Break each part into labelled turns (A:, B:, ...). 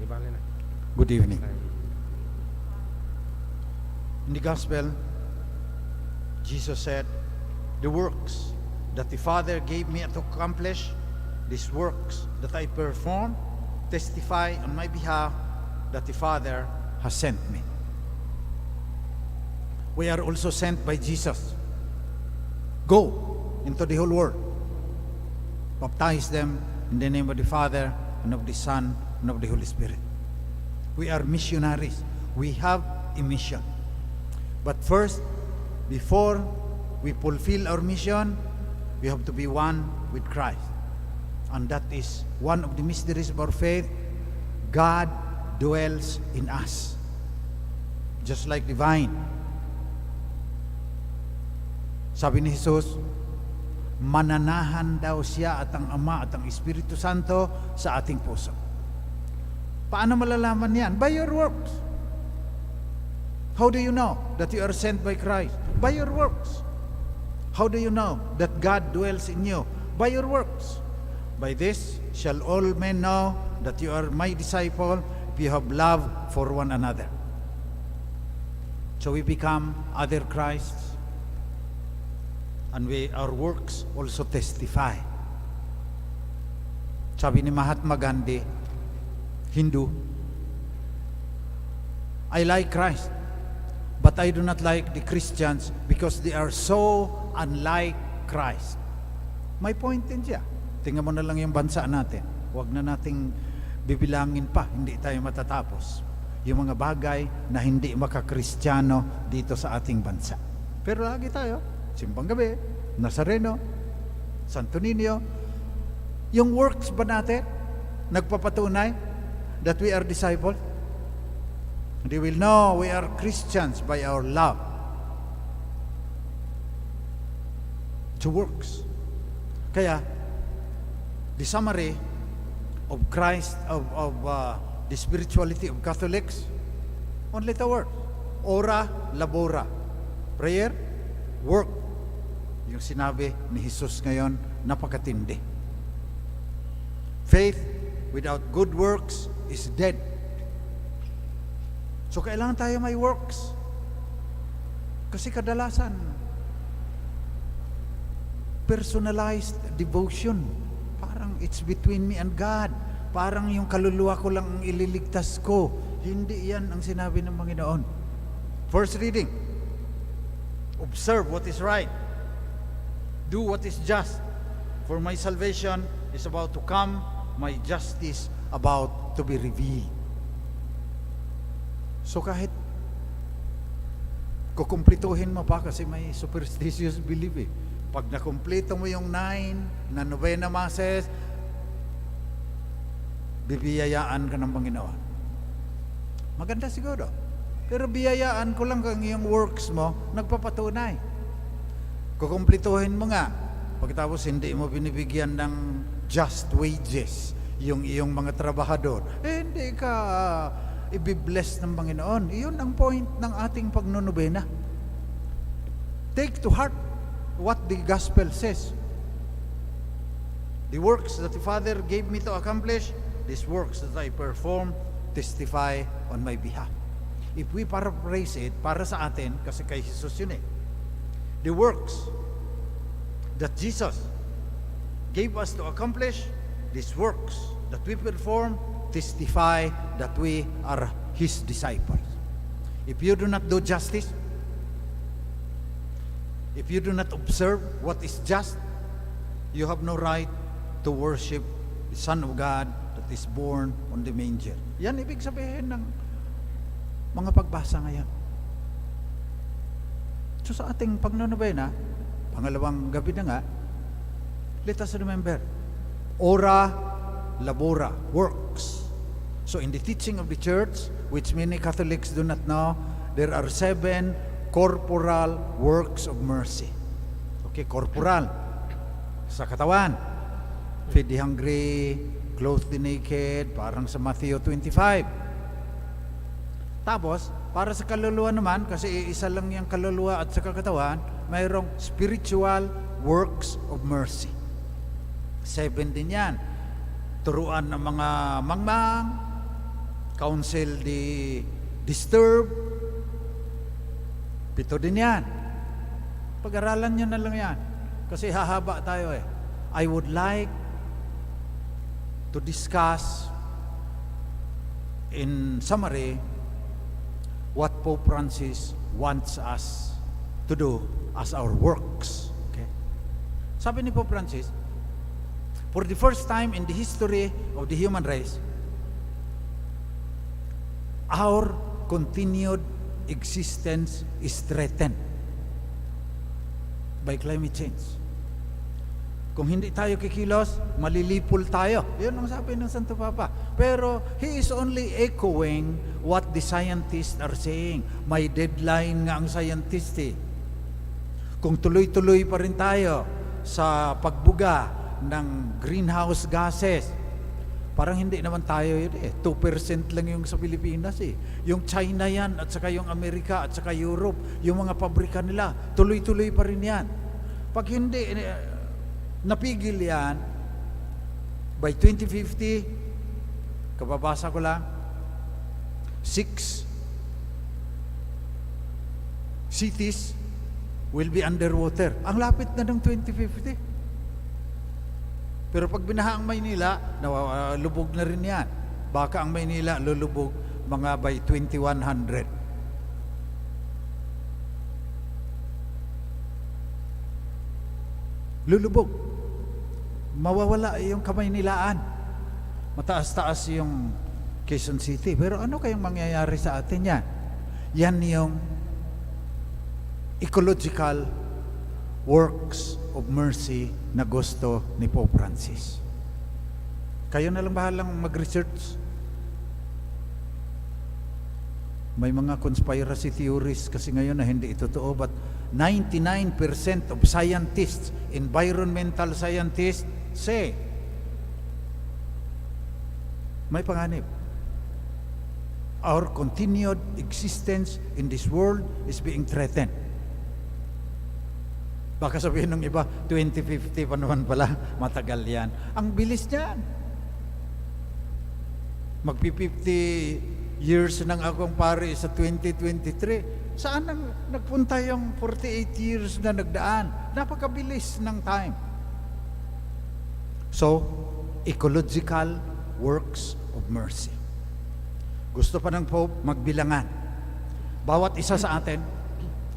A: Good evening. In the gospel, Jesus said, "The works that the Father gave me to accomplish, these works that I perform, testify on my behalf that the Father has sent me." We are also sent by Jesus. Go into the whole world. Baptize them in the name of the Father and of the Son and of the Holy Spirit. We are missionaries. We have a mission. But first, before we fulfill our mission, we have to be one with Christ. And that is one of the mysteries of our faith. God dwells in us. Just like the vine. Sabi ni Jesus, mananahan daw siya at ang Ama at ang Espiritu Santo sa ating puso. Paano malalaman yan? By your works. How do you know that you are sent by Christ? By your works. How do you know that God dwells in you? By your works. By this shall all men know that you are my disciple if you have love for one another. So we become other Christs, and our works also testify. Sabi ni Mahatma Gandhi, Hindu, "I like Christ, but I do not like the Christians because they are so unlike Christ." May point din siya. Tingnan mo na lang yung bansa natin. Huwag na nating bibilangin pa, hindi tayo matatapos. Yung mga bagay na hindi makakristyano dito sa ating bansa. Pero lagi tayo, simbang gabi, Nazareno, Santo Niño. Yung works ba natin nagpapatunay that we are disciples? They will know we are Christians by our love. To works. Kaya, the summary of Christ, of the spirituality of Catholics, only the word. Ora labora. Prayer, work. Yung sinabi ni Jesus ngayon, napakatindi. Faith without good works is dead. So kailangan tayo may works. Kasi kadalasan, personalized devotion. Parang it's between me and God. Parang yung kaluluwa ko lang ang ililigtas ko. Hindi yan ang sinabi ng Panginoon. First reading. Observe what is right. Do what is just. For my salvation is about to come, my justice about to be revealed. So kahit kukumplituhin mo pa kasi may superstitious belief eh. Pag nakumpleto mo yung 9 na novena masses, bibiyayaan ka ng Panginoon. Maganda siguro. Pero biyayaan ko lang kung yung works mo nagpapatunay. Kukumplituhin mo nga. Pagkatapos hindi mo binibigyan ng just wages yung iyong mga trabahador. Hindi ka i-bless ng Panginoon. Iyon ang point ng ating pagnunubena. Take to heart what the gospel says. The works that the Father gave me to accomplish, these works that I perform, testify on my behalf. If we paraphrase it, para sa atin, kasi kay Jesus yun eh. The works that Jesus gave us to accomplish, these works that we perform, testify that we are His disciples. If you do not do justice, if you do not observe what is just, you have no right to worship the Son of God that is born on the manger. Yan ibig sabihin ng mga pagbasa ngayon. So sa ating pagnonobena, pangalawang gabi na nga, let us remember, ora labora, works. So in the teaching of the church, which many Catholics do not know, there are 7 corporal works of mercy. Okay, corporal. Sa katawan. Feed the hungry, clothe the naked, parang sa Matthew 25. Tapos, para sa kaluluwa naman, kasi isa lang yung kaluluwa at sa katawan, mayroong spiritual works of mercy. 7 din yan. Turuan ng mga mangmang, counsel the disturbed. 7 din yan. Pag-aralan nyo na lang yan. Kasi hahaba tayo eh. I would like to discuss in summary what Pope Francis wants us to do as our works. Okay? Sabi ni Pope Francis, for the first time in the history of the human race, our continued existence is threatened by climate change. Kung hindi tayo kikilos, malilipol tayo. Yun ang sabi ng Santo Papa. Pero he is only echoing what the scientists are saying. May deadline nga ang scientist eh. Kung tuloy-tuloy pa rin tayo sa pagbuga ng greenhouse gases, parang hindi naman tayo yun eh. 2% lang yung sa Pilipinas eh. Yung China yan, at saka yung Amerika, at saka Europe, yung mga pabrika nila, tuloy-tuloy pa rin yan. Pag hindi napigil yan, by 2050, kababasa ko lang, 6 cities will be underwater. Ang lapit na ng 2050. Pero pag binaha ang Maynila, lubog na rin yan. Baka ang Maynila lulubog mga by 2100. Lulubog. Mawawala yung Kamaynilaan. Mataas-taas yung Quezon City. Pero ano kayong mangyayari sa atin yan? Yan yung ecological works of mercy na gusto ni Pope Francis. Kayo na lang bahalang mag-research. May mga conspiracy theories kasi ngayon na hindi ito totoo, but 99% of scientists, environmental scientists, say may panganib. Our continued existence in this world is being threatened. Baka sabihin ng iba, 2050 pa naman pala, matagal yan. Ang bilis niyan. Magpi-50 years nang akong pare sa 2023. Saan nagpunta yung 48 years na nagdaan? Napakabilis ng time. So, ecological works of mercy. Gusto pa ng Pope magbilangan. Bawat isa sa atin,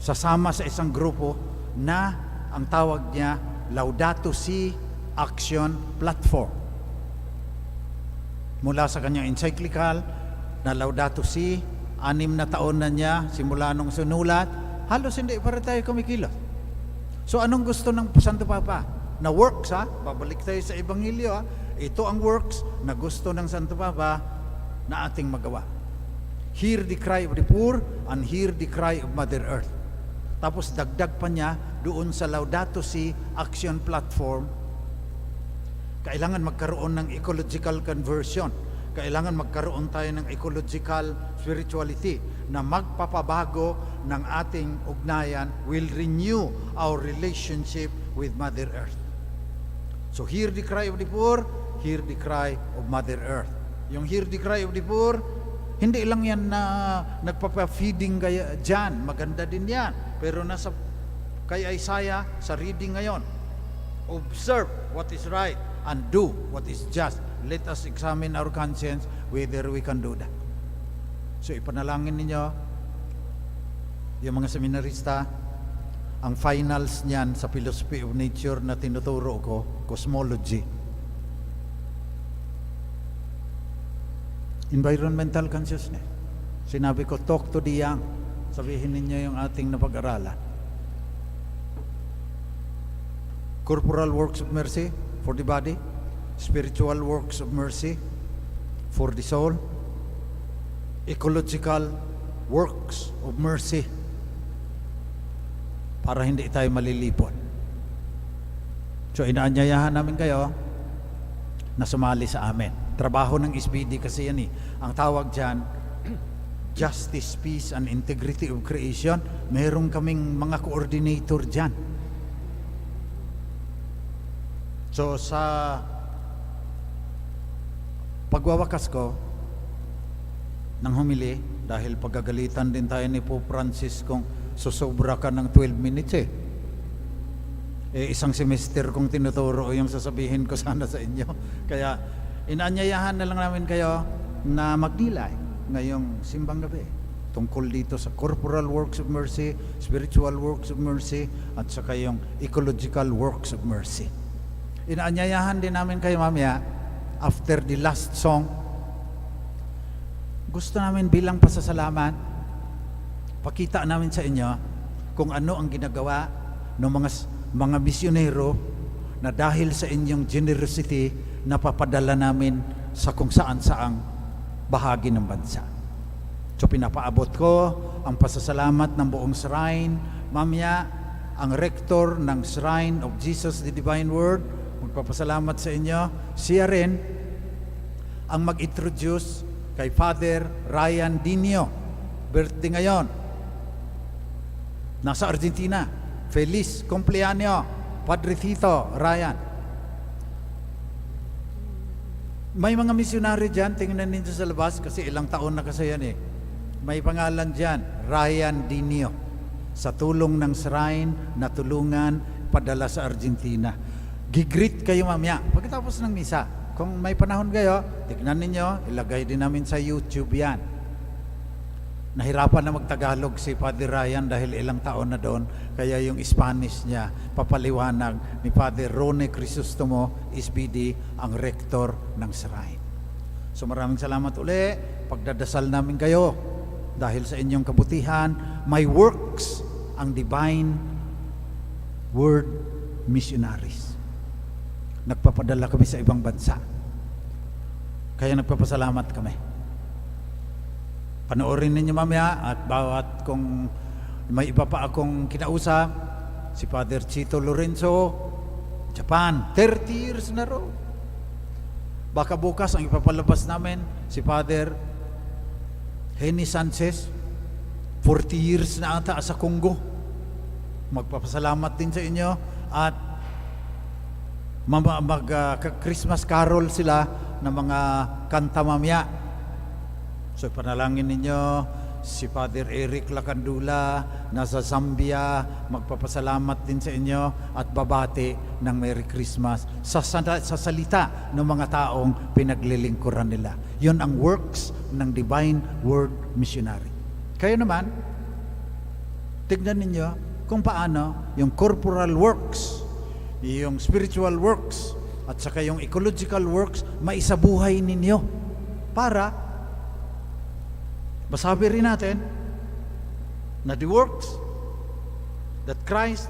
A: sasama sa isang grupo na ang tawag niya Laudato Si Action Platform. Mula sa kanyang encyclical na Laudato Si, 6 na taon na niya simula nung sinulat, halos hindi para tayo kumikilos. So anong gusto ng Santo Papa? Na works ha? Babalik tayo sa Ebanghelyo ha? Ito ang works na gusto ng Santo Papa na ating magawa. Hear the cry of the poor and hear the cry of Mother Earth. Tapos dagdag pa niya doon sa Laudato Si Action Platform, kailangan magkaroon ng ecological conversion. Kailangan magkaroon tayo ng ecological spirituality na magpapabago ng ating ugnayan, will renew our relationship with Mother Earth. So hear the cry of the poor, hear the cry of Mother Earth. Yung hear the cry of the poor, hindi lang yan na nagpapa-feeding kaya dyan, maganda din yan. Pero nasa kay Isaiah sa reading ngayon, observe what is right and do what is just. Let us examine our conscience whether we can do that. So ipanalangin ninyo yung mga seminarista, ang finals niyan sa philosophy of nature na tinuturo ko, cosmology. Environmental consciousness. Sinabi ko, talk to the young. Sabihin ninyo yung ating napag-aralan. Corporal works of mercy for the body, spiritual works of mercy for the soul, ecological works of mercy para hindi tayo malilipon. So inaanyayahan namin kayo na sumali sa amin. Trabaho ng SBD kasi yan eh. Ang tawag dyan, justice, peace, and integrity of creation. Meron kaming mga coordinator dyan. So sa pagwawakas ko, ng humili dahil pagagalitan din tayo ni Pope Francis kung susobra ka ng 12 minutes isang semester kong tinuturo yung sasabihin ko sana sa inyo. Kaya inaanyayahan na lang namin kayo na magdilay ngayong simbang gabi tungkol dito sa corporal works of mercy, spiritual works of mercy, at saka yung ecological works of mercy. Inaanyayahan din namin kayo mamaya, after the last song, gusto namin bilang pasasalamat, pakita namin sa inyo kung ano ang ginagawa ng mga misyonero na dahil sa inyong generosity, napapadala namin sa kung saan-saang bahagi ng bansa. So pinapaabot ko ang pasasalamat ng buong shrine. Mamaya, ang rector ng Shrine of Jesus the Divine Word, magpapasalamat sa inyo. Siya rin ang mag-introduce kay Father Ryan Dinio. Birthday ngayon. Nasa Argentina. Feliz cumpleaños, Padre Tito Ryan. May mga misyonary dyan, tingnan ninyo sa labas kasi ilang taon na kasi yan May pangalan dyan, Ryan Dinio. Sa tulong ng shrine, natulungan, padala sa Argentina. Gigreet kayo mamaya, pagkatapos ng misa. Kung may panahon kayo, tignan ninyo, ilagay din namin sa YouTube yan. Nahirapan na magtagalog si Father Ryan dahil ilang taon na doon, kaya yung Spanish niya papaliwanag ni Father Rone Crisostomo, SBD, ang rector ng shrine. So maraming salamat uli, pagdadasal namin kayo dahil sa inyong kabutihan. My works ang Divine Word Missionaries. Nagpapadala kami sa ibang bansa, kaya nagpapasalamat kami. Panoorin ninyo mamaya, at bawat kung may iba pa akong kinausap, si Father Chito Lorenzo, Japan, 30 years na raw. Baka bukas ang ipapalabas namin, si Father Henny Sanchez, 40 years na ata sa Congo. Magpapasalamat din sa inyo, at Christmas carol sila ng mga kanta mamaya. So panalangin ninyo si Father Eric Lacandula nasa Zambia, magpapasalamat din sa inyo at babati ng Merry Christmas sa salita ng mga taong pinaglilingkuran nila. Yun ang works ng Divine Word Missionary. Kayo naman, tignan ninyo kung paano yung corporal works, yung spiritual works, at saka yung ecological works maisabuhay ninyo para masabi rin natin na the works that Christ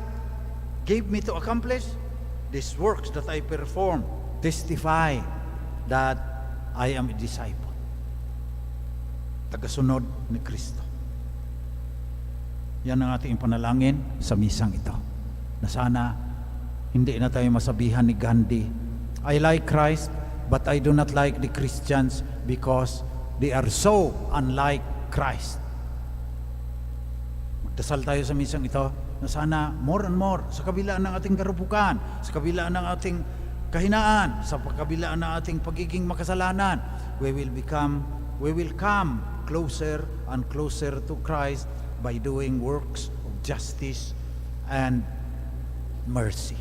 A: gave me to accomplish, these works that I perform, testify that I am a disciple, tagasunod ni Kristo. Yan ang ating panalangin sa misang ito, na sana hindi na tayo masabihan ni Gandhi, I like Christ, but I do not like the Christians because they are so unlike Christ. Magdasal tayo sa misang ito na sana more and more, sa kabilaan ng ating karupukan, sa kabilaan ng ating kahinaan, sa kabilaan ng ating pagiging makasalanan, we will come closer and closer to Christ by doing works of justice and mercy.